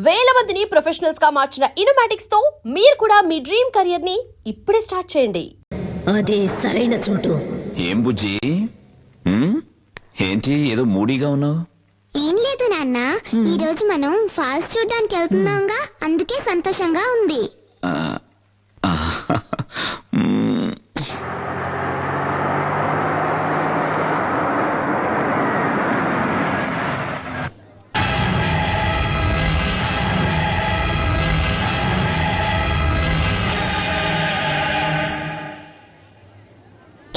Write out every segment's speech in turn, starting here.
వేల మందిని ప్రొఫెషనల్స్ గా మార్చిన ఇనోమాటిక్స్ తో మీరు కూడా మీ డ్రీమ్ కెరియర్ ని ఇప్పుడే స్టార్ట్ చేయండి. అదే సరైన చోటు. ఏం బుజ్జి, ఏంటి ఏదో మూడీగా ఉన్నావు? ఏం లేదు నాన్న, ఈ రోజు మనం ఫాల్స్ చూడడానికి వెళ్తున్నాంగా, అందుకే సంతోషంగా ఉంది.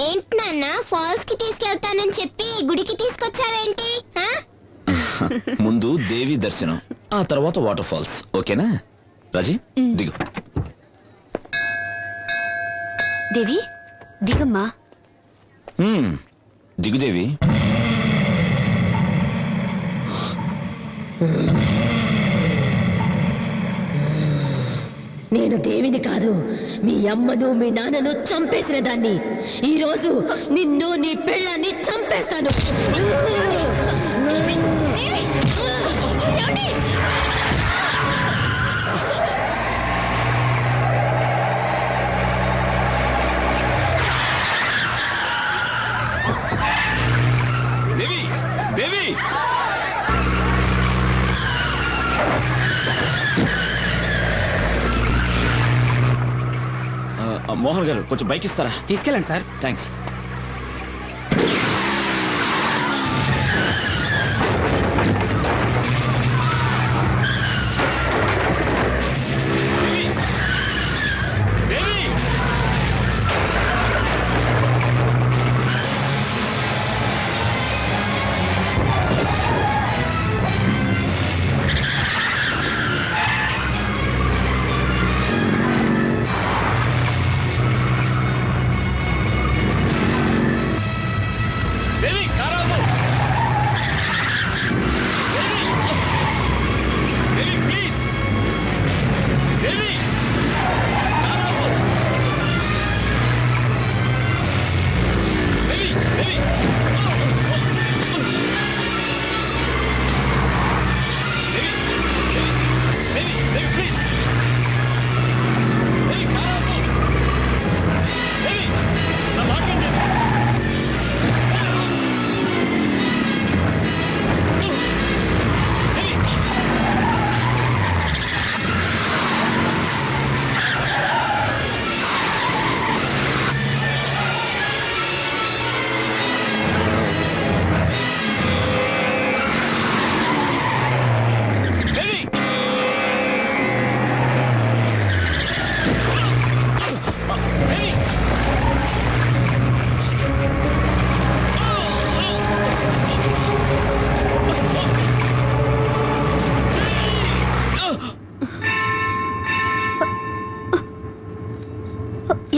ఏంటి నాన్న, ఫాల్స్ కి తీసుకెళ్తానని చెప్పి గుడికి తీసుకొచ్చావేంటి? ముందు దేవి దర్శనం, ఆ తర్వాత వాటర్ ఫాల్స్. ఓకేనా రాజీ? దిగు. దేవి దిగమ్మా. దిగు దేవి. నేను దేవిని కాదు, మీ అమ్మను మీ నాన్నను చంపేసిన దాన్ని. ఈ రోజు నిన్ను నీ పెళ్ళాన్ని చంపేస్తాను. దేవి, దేవి, మోహన్ గారు కొంచెం బైక్ ఇస్తారా? తీసుకెళ్ళండి సార్. థ్యాంక్స్.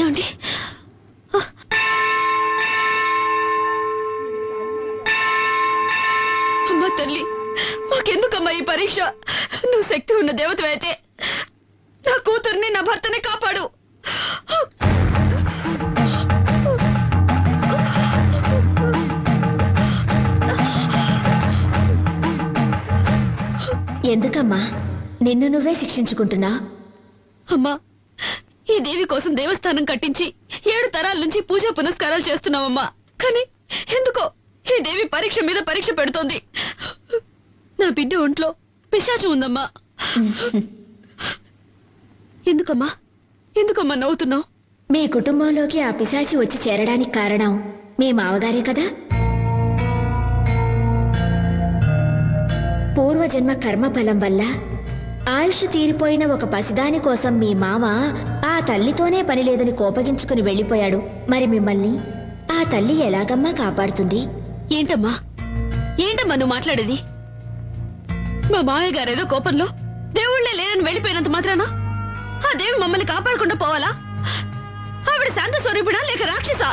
ఏమండి, అమ్మా తల్లి, మాకెందుకమ్మా ఈ పరీక్ష? నువ్వు శక్తి ఉన్న దేవతవైతే నా కూతుర్ని నా భర్తని కాపాడు. ఎందుకమ్మా నిన్ను నువ్వే శిక్షించుకుంటున్నా? అమ్మా, ఈ దేవి కోసం దేవస్థానం కట్టించి 7 తరాల నుంచి పూజా పునస్కారాలు చేస్తున్నామమ్మా. కానీ ఎందుకో ఈ దేవి పరీక్ష మీద పరీక్ష పెడుతోంది. నా బిడ్డ ఒంట్లో పిశాచం ఉందమ్మా. ఎందుకమ్మా ఎందుకమ్మా నవ్వుతున్నావు? మీ కుటుంబంలోకి ఆ పిశాచి వచ్చి చేరడానికి కారణం మీ మావగారే కదా. పూర్వజన్మ కర్మఫలం వల్ల ఆయుష్ తీరిపోయిన ఒక పసిదాని కోసం మీ మామ ఆ తల్లితోనే పని లేదని కోపగించుకుని వెళ్లిపోయాడు. మరి మిమ్మల్ని ఆ తల్లి ఎలాగమ్మా కాపాడుతుంది? ఏంటమ్మా ఏంటమ్మా నువ్వు మాట్లాడేది? మా మామయ్య గారేదో కోపంలో దేవుళ్లే లేనని వెళ్లిపోయినంత మాత్రానా ఆ దేవి మమ్మల్ని కాపాడకుండా పోవాలా? ఆవిడ శాంత స్వరూపిడా లేక రాక్షసా?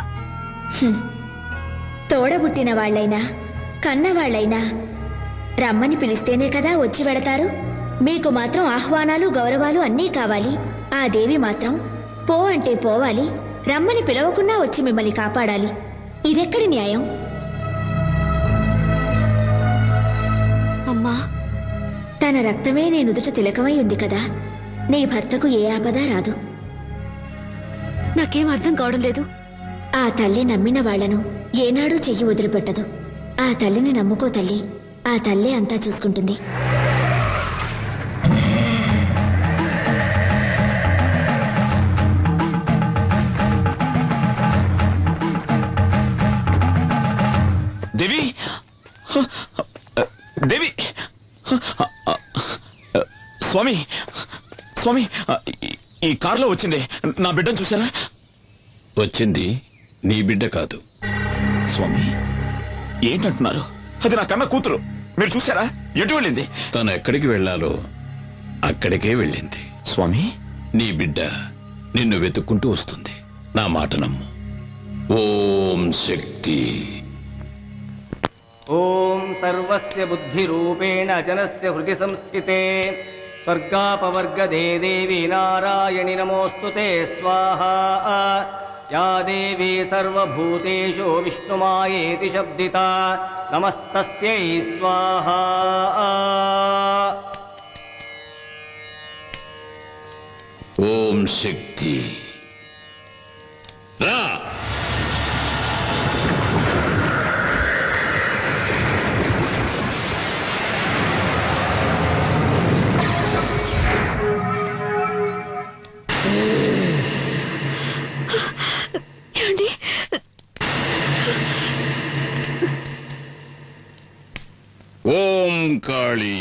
తోడబుట్టిన వాళ్లైనా కన్నవాళ్లైనా రమ్మని పిలిస్తేనే కదా వచ్చి వెడతారు. మీకు మాత్రం ఆహ్వానాలు గౌరవాలు అన్నీ కావాలి. ఆ దేవి మాత్రం పో అంటే పోవాలి, రమ్మని పిలవకుండా వచ్చి మిమ్మల్ని కాపాడాలి. ఇదెక్కడి న్యాయం? అమ్మా, తన రక్తమే నీ నుదుట తిలకమై ఉంది కదా, నీ భర్తకు ఏ ఆపద రాదు. నాకేం అర్థం కావడం లేదు. ఆ తల్లి నమ్మిన వాళ్లను ఏనాడూ చెయ్యి వదిలిపెట్టదు. ఆ తల్లిని నమ్ముకో తల్లి, ఆ తల్లే అంతా చూసుకుంటుంది. దేవి దేవి స్వామి స్వామి, ఈ కారులో వచ్చింది నా బిడ్డను చూసారా? వచ్చింది నీ బిడ్డ కాదు. స్వామి ఏంటంటున్నారు? అది నా కన్న కూతురు. మీరు చూసారా? ఎటు వెళ్ళింది? తను ఎక్కడికి వెళ్ళాలో అక్కడికే వెళ్ళింది. స్వామి నీ బిడ్డ నిన్ను వెతుక్కుంటూ వస్తుంది. నా మాట నమ్ము. ఓం శక్తి. ఓం సర్వస్య బుద్ధిరూపేణ జనస్య హృది సంస్థితే స్వర్గాపవర్గదే దేవి నారాయణి నమోస్తుతే స్వాహా. యా దేవీ సర్వభూతేషు విష్ణుమాయేతి శబ్దితా నమస్తస్యై స్వాహా. ఓం శక్తి. రా. ఏమండి? ఓం కాళీ.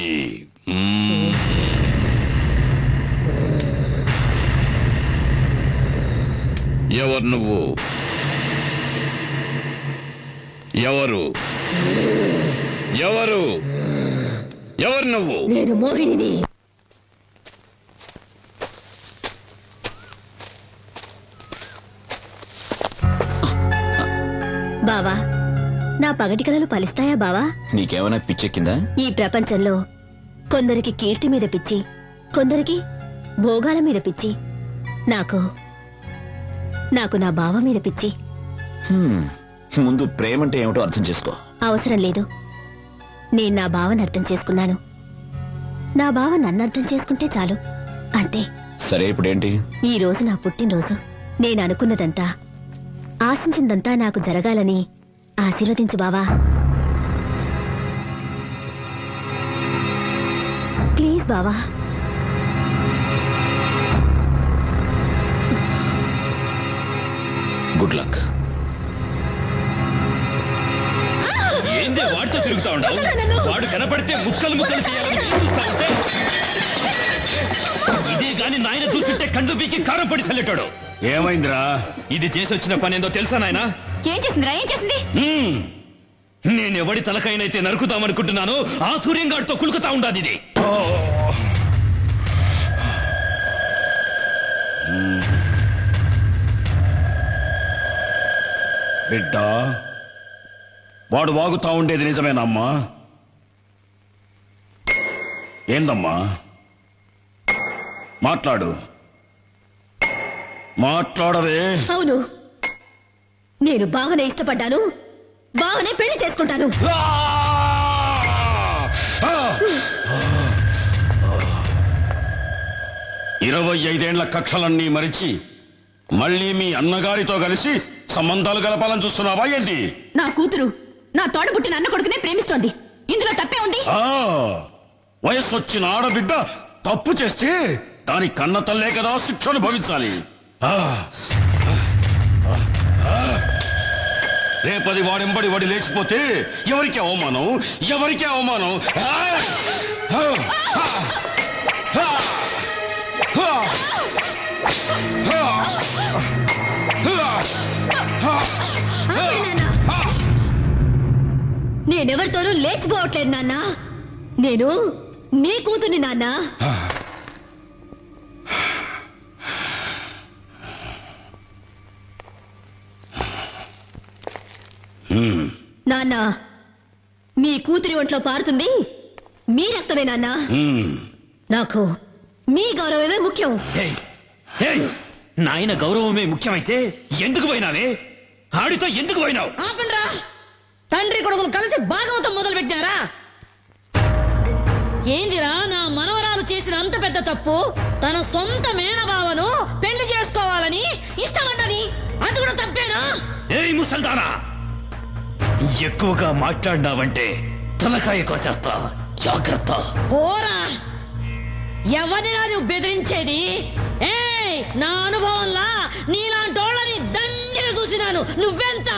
ఎవరు నువ్వు? ఎవరు ఎవరు ఎవరు నువ్వు? నేను మోహిని. బావా, నా పగటి కలలు ఫలిస్తాయా బావా? నీకేమైనా పిచ్చెక్కిందా? ఈ ప్రపంచంలో కొందరికి కీర్తి మీద పిచ్చి, కొందరికి భోగాల మీద పిచ్చి. నాకు నా బావ మీద పిచ్చి. ముందు ప్రేమంటే ఏమిటో అర్థం చేసుకో. అవసరం లేదు. నేను నా బావని అర్థం చేసుకున్నాను. నా బావ నన్ను అర్థం చేసుకుంటే చాలు, అంతే. సరే ఇప్పుడేంటి? ఈ రోజు నా పుట్టినరోజు. నేను అనుకున్నదంతా, ఆశించిందంతా నాకు జరగాలని ఆశీర్వదించు బావా. ప్లీజ్ బావా. Good luck. ఏందే వాడితో తిరుగుతా ఉండవు? వాడు కనపడితే ముక్కలు ముక్కలు చేయాలని చూస్తా ఉంటే ఇదే గాని నాయన చూస్తుంటే కండు పీకి కారం పడి చల్లెటాడు. ఏమైందిరా? ఇది చేసి వచ్చిన పని ఏందో తెలుసా నాయన? ఏం చేసిందిరా? ఏం చేసింది? నేనెవడి తలకైనైతే నరుకుతామనుకుంటున్నాను ఆ సూర్యంగాడితో కులుకుతా ఉండాది ఇది. బిడ్డ, వాడు వాగుతా ఉండేది నిజమేనమ్మా? ఏందమ్మా? మాట్లాడు, మాట్లాడవే. అవును, నేను బావనే ఇష్టపడ్డాను, బావనే పెళ్లి చేసుకుంటాను. 25 కక్షలన్నీ మరిచి మళ్ళీ మీ అన్నగారితో కలిసి సంబంధాలు గలపాలని చూస్తున్నావా ఏంటి? నా కూతురు నా తోడబుట్టిన అన్న కొడుకునే ప్రేమిస్తోంది. ఇందులో తప్పే ఉంది? వయస్సు వచ్చిన ఆడబిడ్డ తప్పు చేస్తే దాని కన్న తల్లే కదా శిక్షను భవించాలి. రేపది వాడెంబడి వాడి లేచిపోతే ఎవరికి అవమానం, ఎవరికి అవమానం. నేనెవరితోనూ లేచిపోవట్లేదు నాన్న. నేను నీ కూతుర్ని నాన్న. నాన్న, మీ కూతురి ఒంట్లో పారుతుంది మీ రక్తమే నాన్న. నాకు మీ గౌరవమే ముఖ్యం. నాయన గౌరవమే ముఖ్యమైతే ఎందుకు పోయినావే? ఆడితో ఎందుకు పోయినావు? ఆపండ్రా! తండ్రి కొడుకులు కలిసి భాగవతం మొదలు పెట్టారా? ఏందిరా నా మనవరాలు చేసిన అంత పెద్ద తప్పు? తన సొంత మేనబావను పెళ్లి చేసుకోవాలని ఇష్టపడ్డది, అది కూడా తప్పేనా? ఏయ్ ముసల్దానా, ఎక్కువగా మాట్లాడినావంటే తలకాయ కోసేస్తా, జాగ్రత్త. పోరా, ఎవరినా నువ్వు బెదిరించేది? ఏయ్, నా అనుభవంలా నీలాంటోళ్ళని దండిగా చూసినాను. నువ్వెంత?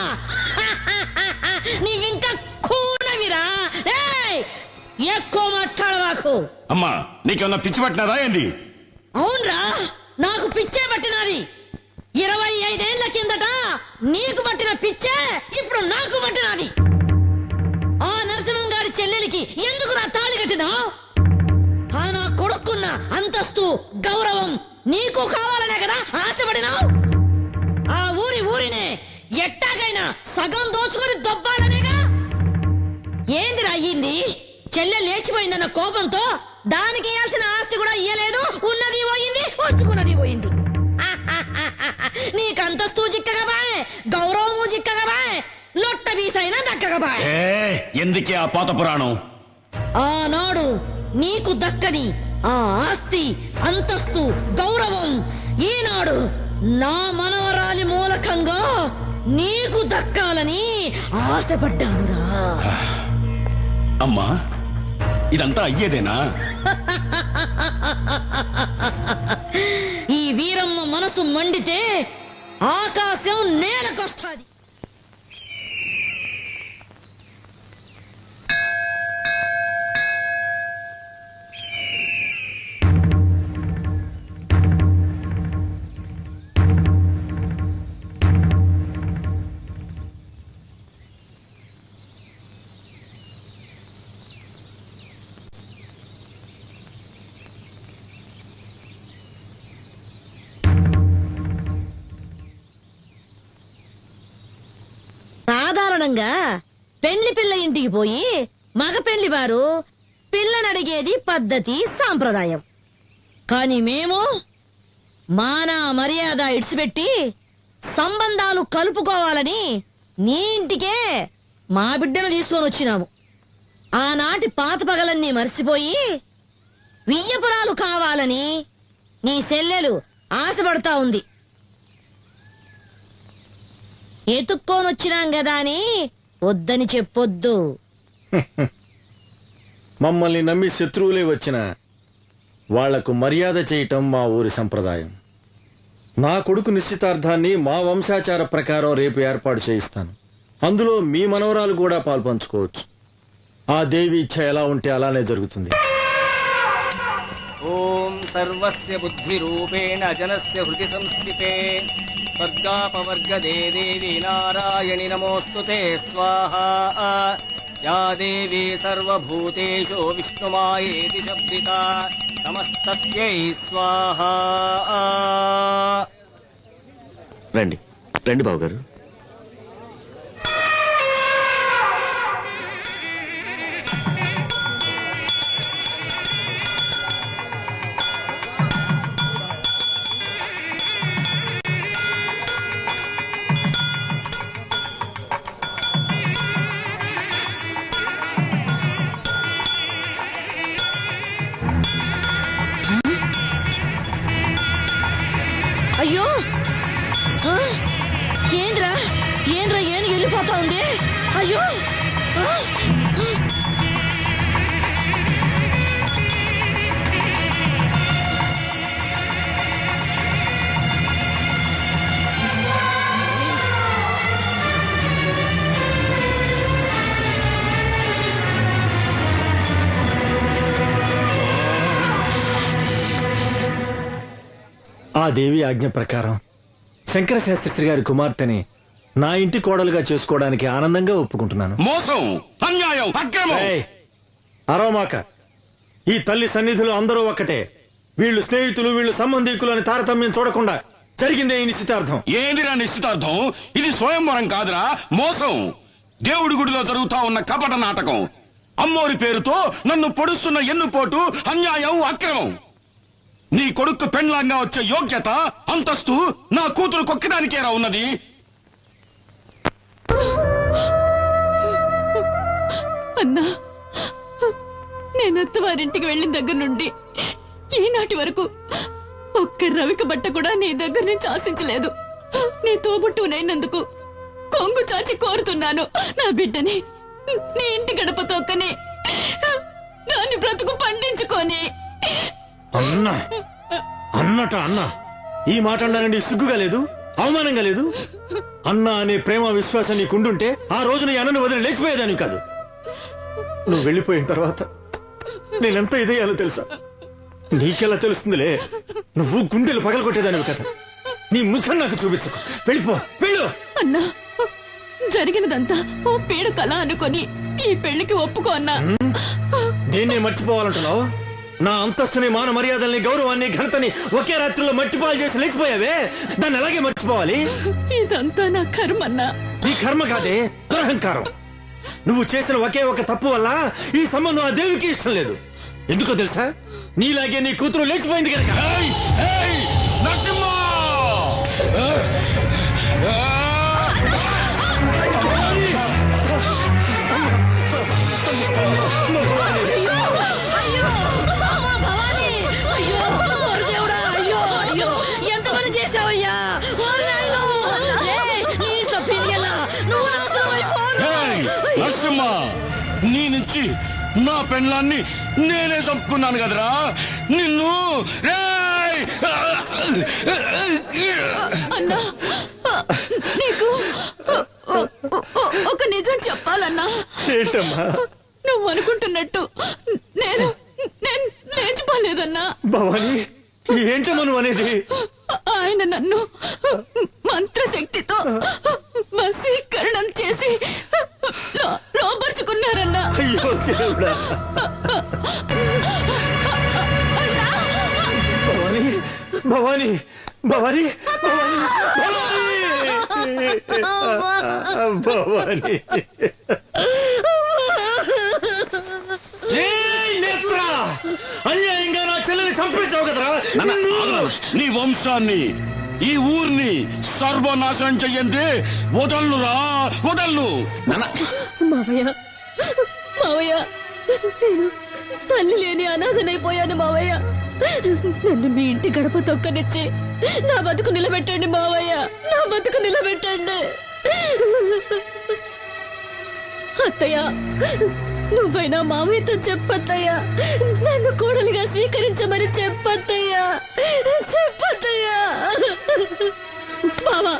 నీవింకా కూడవిరా. ఏయ్, ఎక్కువ మాట్లాడవాకు. అమ్మా, నీకేమన్నా పిచ్చి పట్టినారా ఏంది? అవునరా, నాకు పిచ్చే పట్టినది. 25 ఏళ్ల కిందట నీకు పట్టిన పిచ్చే ఇప్పుడు నాకు పట్టినది. ఆ నరసింహం గారి చెల్లెలికి ఎందుకు నా తాళి కట్టినావు? ఆ నా కొడుకున్న అంతస్తు, గౌరవం నీకు కావాలనే కదా ఆశపడినావు? ఆ ఊరినే ఎట్టాగైనా సగం దోచుకొని దొబ్బాలనేగా. ఏందిరా అయ్యింది? చెల్లె లేచిపోయిందన్న కోపంతో దానికి ఇయ్యాల్సిన ఆస్తి కూడా ఇయ్యలేదు. ఉన్నది పోయింది, వచ్చుకున్నది పోయింది. నీకు అంతస్తు చిక్కగా బాయ్, గౌరవము చిక్కగా బాయ్, లొట్ట బీసైనా దక్కగా బాయ్. ఎందుకే ఆ పాత పురాణం? ఆనాడు నీకు దక్కని ఆ ఆస్తి, అంతస్తు, గౌరవం ఈనాడు నా మనవరాలి మూలకంగా నీకు దక్కాలని ఆశపడ్డానురా. అమ్మా, ఇదంతా అయ్యేదేనా? ఈ వీరమ్మ మనసు మండితే ఆకాశం నేలకొస్తాది. సాధారణంగా పెళ్లి పిల్ల ఇంటికి పోయి మగ పెళ్లి వారు పిల్లనడిగేది పద్ధతి, సాంప్రదాయం. కాని మేము మానా మర్యాద ఇడిచిపెట్టి సంబంధాలు కలుపుకోవాలని నీ ఇంటికే మా బిడ్డను తీసుకొని వచ్చినాము. ఆనాటి పాత పగలన్నీ మర్చిపోయి వియ్యపురాలు కావాలని నీ చెల్లెలు ఆశపడతా ఉంది. ఎత్తుక్కోనొచ్చినాం గదా అని వద్దని చెప్పొద్దు. మమ్మల్ని నమ్మి శత్రువులే వచ్చినా వాళ్లకు మర్యాద చేయటం మా ఊరి సంప్రదాయం. నా కొడుకు నిశ్చితార్థాన్ని మా వంశాచార ప్రకారం రేపు ఏర్పాటు చేయిస్తాను. అందులో మీ మనవరాలు కూడా పాల్పంచుకోవచ్చు. ఆ దేవి ఇచ్ఛ ఎలా ఉంటే అలానే జరుగుతుంది. ఓం సర్వస్య బుద్ధి రూపేణ జనస్య హృది సంస్థితే స్వర్గాపవర్గదే దేవి నారాయణి నమోస్తుతే స్వాహా. యా దేవీ సర్వభూతేషు విష్ణుమాయేతి శబ్దితా నమస్తస్యై స్వాహా. రండి రండి బావగారు. అయ్యో, ఏంద్రా ఏంద్రా ఏను వెళ్ళిపోతా ఉంది. అయ్యో, ఆ దేవి ఆజ్ఞ ప్రకారం శంకర శాస్త్రి గారి కుమార్తెని నా ఇంటి కోడలుగా చేసుకోవడానికి ఆనందంగా ఒప్పుకుంటున్నాను. మోసం, అన్యాయం, అక్రమం. ఏయ్, అరవమాక. ఈ తల్లి సన్నిధిలో అందరూ ఒక్కటే. వీళ్ళు స్నేహితులు, వీళ్ళు సంబంధికులు అని తారతమ్యం చూడకుండా జరిగిందే ఈ నిశ్చితార్థం. ఏందిరా నిశ్చితార్థం? ఇది స్వయంవరం కాదురా, మోసం. దేవుడి గుడిలో జరుగుతా ఉన్న కపట నాటకం. అమ్మోరి పేరుతో నన్ను పొడుస్తున్న ఎన్నుపోటు, అన్యాయం, అక్రమం. నీ కొడుకు పెండ్లాంగా వచ్చే యోగ్యత, అంతస్తు నా కూతురు కొక్కడానికేరా ఉన్నది. అన్నా, నేను అత్తవారింటికి వెళ్ళిన దగ్గర నుండి ఈనాటి వరకు ఒక్క రవిక బట్ట కూడా నీ దగ్గర నుంచి ఆశించలేదు. నీ తోబుట్టునైనందుకు కొంగు చాచి కోరుతున్నాను. నా బిడ్డని నీ ఇంటి గడప తొక్కని దాని బ్రతుకు పండించుకొని. అన్నా అన్నట అన్నా, ఈ మాట అన్నానండి సిగ్గుగా లేదు, అవమానంగా లేదు? అన్నా అనే ప్రేమ విశ్వాసం నీకుండుంటే ఆ రోజు నీ అన్నను వదిలి లేచిపోయేదాన్ని కాదు. నువ్వు వెళ్ళిపోయిన తర్వాత నేనెంత ఇదయ్యాలో తెలుసా? నీకెలా తెలుస్తుందిలే, నువ్వు గుండెలు పగలగొట్టేదానివి కదా. నీ ముఖం నాకు చూపించకు, వెళ్ళిపో, వెళ్ళు. అన్నా, జరిగినదంతా ఓ పీడ కళ అనుకొని ఈ పెళ్లికి ఒప్పుకో అన్నా. నేనే మర్చిపోవాలంటున్నావు? నా అంతస్తుని, మాన మర్యాదల్ని, గౌరవాన్ని, ఘనతని ఒకే రాత్రిలో మట్టిపాలు చేసి లేకపోయావే, దాన్ని అలాగే మర్చిపోవాలి. ఇదంతా నా కర్మన్నా. నీ కర్మ కాదే, దురహంకారం. నువ్వు చేసిన ఒకే ఒక తప్పు వల్ల ఈ సంబంధం ఆ దేవికి ఇష్టం లేదు. ఎందుకో తెలుసా? నీలాగే నీ కూతురు లేచిపోయింది కనుక. నరసింహ! ఎంతమంది చేసావయ్యా? నరసింహ, నీ నుంచి నా పెళ్ళాన్ని నేనే చంపుకున్నాను కదరా నిన్ను. అన్నా, నీకు ఒక నిజం చెప్పాలన్నా. ఏంటమ్మా? నువ్వు అనుకుంటున్నట్టు నేను నేను లేచిపోలేదన్నా. భవాని, ఏంటమ్మా నువ్వు అనేది? ఆయన నన్ను మంత్రశక్తితో వశీకరణం చేసి లోపరుచుకున్నారన్నా. అయ్యో దేవుడా. భవాని, భవాని, భవాని, భవాని, భవాని. అన్యాయంగా నా చెల్లెని చంపేశావు కదరా. నీ వంశాన్ని, ఈ ఊరిని సర్వనాశనం చెయ్యండి. వదల్లురా, వదల్లు. మావయ్య, మావయ్య, నేను తల్లి లేని అనాథనైపోయాను మావయ్య. నన్ను మీ ఇంటి గడప తొక్కనిచ్చి నా బతుకు నిలబెట్టండి మావయ్య, నా బతుకు నిలబెట్టండి. అత్తయ్య, నువ్వైనా మావయ్యతో చెప్పత్తయ్యా, నన్ను కోడలిగా స్వీకరించమని చెప్పత్తయ్యా, చెప్పత్తయ్యా. బావా,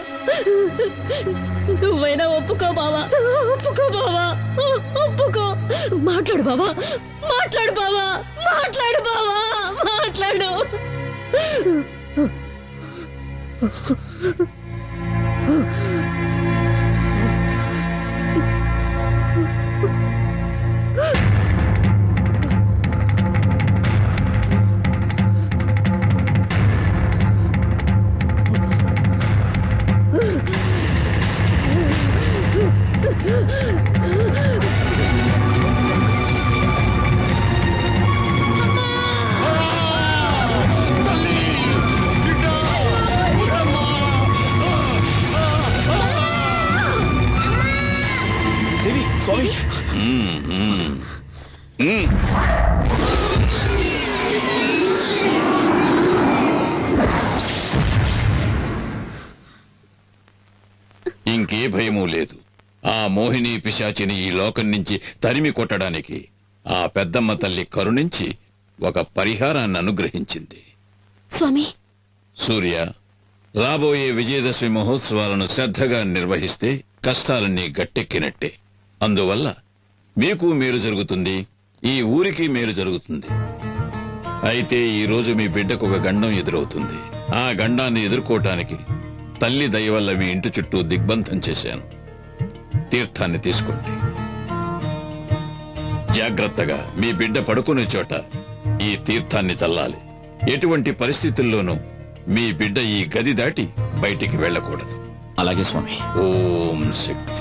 నువ్వైనా ఒప్పుకో బావా, ఒప్పుకో బావా, ఒప్పుకో. మాట్లాడు బావా, మాట్లాడు బావా, మాట్లాడు బావా, మాట్లాడు. స్వామి, ఇంకే భయమూ లేదు. ఆ మోహిని పిశాచిని ఈ లోకం నుంచి తరిమి కొట్టడానికి ఆ పెద్దమ్మ తల్లి కరుణించి ఒక పరిహారాన్ని అనుగ్రహించింది. స్వామి, సూర్య, రాబోయే విజయదశమి మహోత్సవాలను శ్రద్ధగా నిర్వహిస్తే కష్టాలన్నీ గట్టెక్కినట్టే. అందువల్ల మీకు మేలు జరుగుతుంది, ఈ ఊరికి మేలు జరుగుతుంది. అయితే ఈ రోజు మీ బిడ్డకు ఒక గండం ఎదురవుతుంది. ఆ గండాన్ని ఎదుర్కోవటానికి తల్లి దయ వల్ల మీ ఇంటి చుట్టూ దిగ్బంధం చేశాను. తీర్థాన్ని తీసుకోండి. జాగ్రత్తగా మీ బిడ్డ పడుకునే చోట ఈ తీర్థాన్ని చల్లాలి. ఎటువంటి పరిస్థితుల్లోనూ మీ బిడ్డ ఈ గది దాటి బయటికి వెళ్ళకూడదు. అలాగే స్వామి. ఓం శక్తి,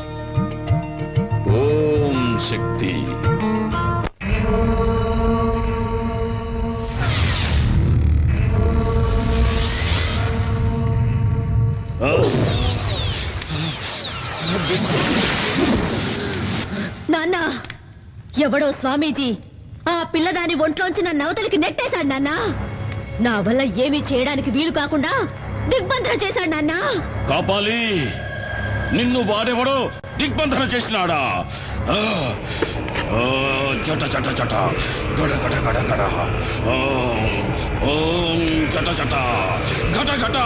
ఓం శక్తి. నాన్న, ఎవడో స్వామీజీ ఆ పిల్లదాని ఒంట్లోంచి నన్ను అవతలికి నెట్టేశాడు నాన్న. నా వల్ల ఏమీ చేయడానికి వీలు కాకుండా దిగ్బంధన చేశాడు నాన్న. కాపాలి, నిన్ను వాడెవడో దిగ్బంధన చేసినాడా? ఆ, ఆ, చట చట చట గడ గడ గడ గడ ఓం చట చట గట గట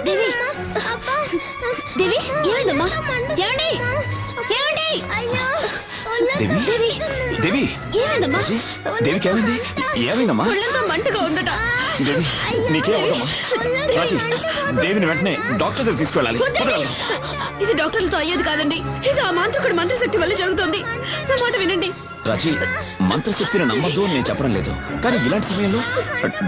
దేవి, దేవి, ఏమైందమ్మా? ఏమండి? ఏమండి? దేవి దేవి, దేవి ఏమైందమ్మా? దేవికి ఏమైంది? ఏమైందమ్మా? ఒళ్ళంతా మంటగా ఉందట. దేవి నీకే అవదమ్మా? రాజీ, దేవిని వెంటనే డాక్టర్ దగ్గర తీసుకెళ్ళాలి. వద్దండి. ఇది డాక్టర్లతో అయ్యేది కాదండి. ఇది ఆ మాంత్రికుడి మంత్రశక్తి వల్ల జరుగుతుంది. నా మాట వినండి. రాజీ, మంత్రశక్తిని నమ్మద్దు అని నేను చెప్పడం లేదు, కానీ ఇలాంటి సమయంలో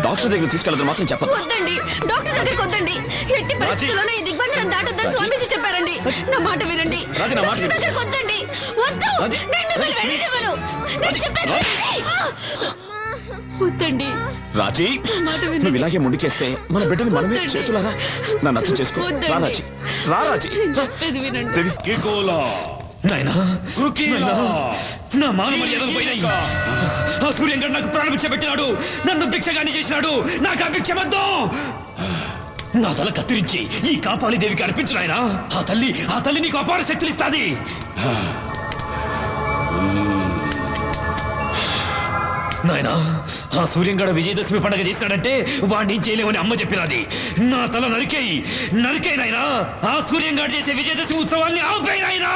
డాక్టర్ దగ్గర తీసుకెళ్ళదు మాత్రం చెప్పదు. వద్దండి, డాక్టర్ దగ్గరికి వద్దండి. ఎట్టి పరిస్థితుల్లోనే ఈ దిగ్బంధనం దాటొద్దని స్వామీజీ చెప్పారండి. నా మాట వినండి. రాజీ, నా మాట డాక్టర్ విను. దగ్గరికి వద్దండి. వద్దు. రాజీ, నేను మిమ్మల్ని రాజీ, వెళ్ళనివ్వను. నేను రాజీ, చెప్పేది రాజీ. వినండి. వద్దండి. రాజీ, మాట వినండి. నువ్వు ఇలాగే ముందుకేస్తే మన బిడ్డని మనమే వద్దండి. చేతులారా నన్ను అర్థం చేసుకో. వద్దండి. రా రాజీ, రా రాజీ. నేను చెప్పేది వినండి. దేవి, కికోలా నాయనా, కృకీలా నా మాన మర్యాదలు పోయినాయి. ఆ సూర్యంగడ్ నాకు ప్రాణం పెట్టినాడు, నన్ను భిక్షగాని చేసినాడు. నాకు ఆ భిక్ష వద్దు. నా తల కత్తిరించి ఈ కాపాలి దేవికి అర్పించు నాయనా. ఆ తల్లి నీకు అపార శక్తులు ఇస్తాది. నాయనా, ఆ సూర్యంగడ విజయదశమి పండుగ చేసినాడంటే వాడిని చేయలేమని అమ్మ చెప్పినది. నా తల నరికేయి నాయనా. ఆ సూర్యంగడ చేసే విజయదశమి ఉత్సవాన్ని ఆపేయి నాయనా.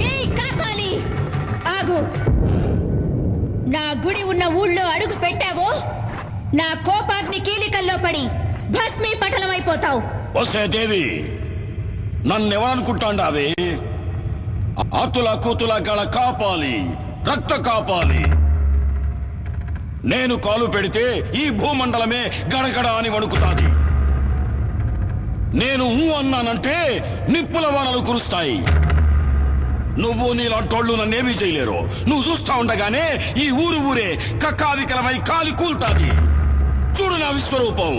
ఏయ్ కాపాలి, ఆగు. నా గుడి ఉన్న ఊళ్ళో అడుగు పెట్టావో నా కోపాగ్ని కీలికల్లో పడి భస్మీ పటలమైపోతావు. వసే దేవి, నన్నెవరనుకుంటాండావే? అతుల కూతుల గల కాపాలి, రక్త కాపాలి. నేను కాలు పెడితే ఈ భూమండలమే గడగడ అని వణుకుతాది. నేను అన్నానంటే నిప్పుల వానలు కురుస్తాయి. నువ్వు నీలాంటోళ్ళు నన్నేమీ చేయలేరు. నువ్వు చూస్తా ఉండగానే ఈ ఊరే కక్కావికలమై కాలి కూల్తాది. చూడు నా విశ్వరూపం.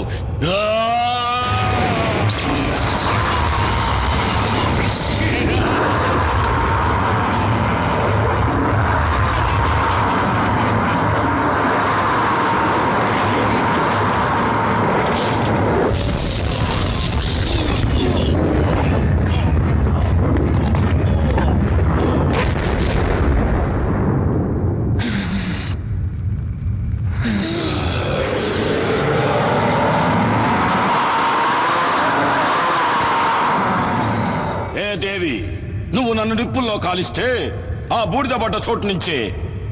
దేవి, నువ్వు నన్ను నిప్పుల్లో కాలిస్తే ఆ బూడిద పడ్డ చోటు నుంచే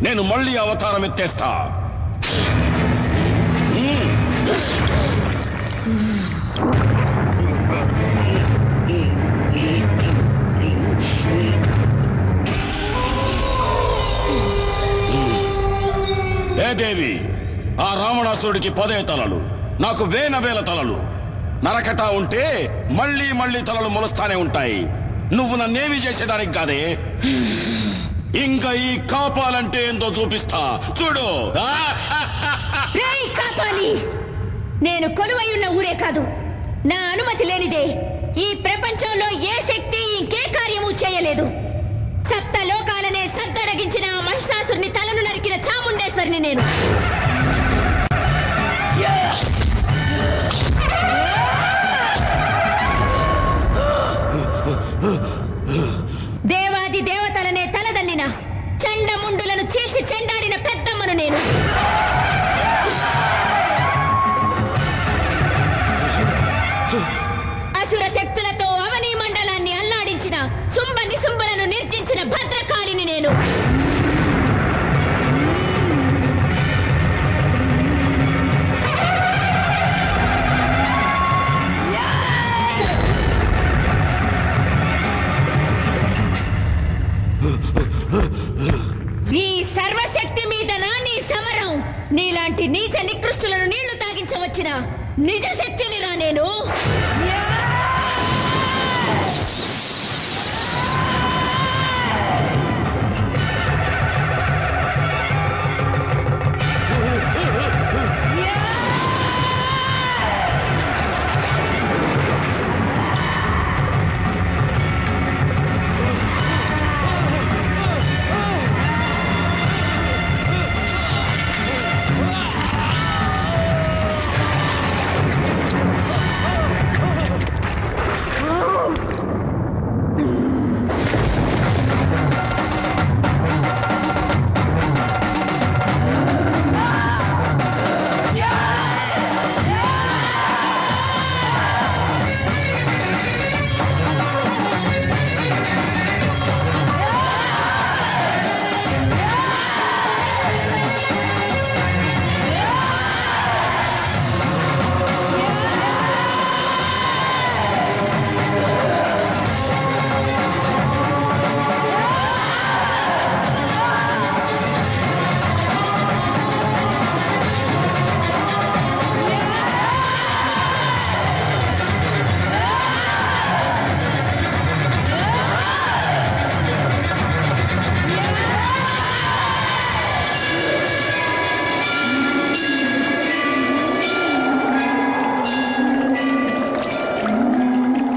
నేను మళ్ళీ అవతారం ఎత్తేస్తా. ఏ దేవి, ఆ రావణాసురుడికి 10 తలలు, నాకు వేల తలలు. నరకటా ఉంటే మళ్ళీ మళ్ళీ తలలు మొలుస్తానే ఉంటాయి. నువ్వు నన్నేమి చేసేదానికి కాదే. ఇంకా ఈ కాపాలంటే ఏందో చూపిస్తా చూడు. రేయ్ కాపాలి, నేను కొలువై ఉన్న ఊరే కాదు, నా అనుమతి లేనిదే ఈ ప్రపంచంలో ఏ శక్తి ఇంకే కార్యము చేయలేదు. సప్త లోకాలనే సద్దడగించిన ఆ మహిషాసుని తలను నరికిన చాముండేశ్వరిని నేను. దేవాది దేవతలనే తలదన్నిన చండముండులను చీల్చి చెండాడిన పెద్దమ్మను నేను. అసుర శక్తులతో అవనీ మండలాన్ని అల్లాడించిన శుంభ నిశుంభులను నిర్జించిన భద్రకాళిని నేను. ఈ సర్వశక్తి మీద నీ సమరం. నీలాంటి నీచ నికృష్టులను నీళ్లు తాగించవచ్చిన నిజ శక్తిని రా నేను.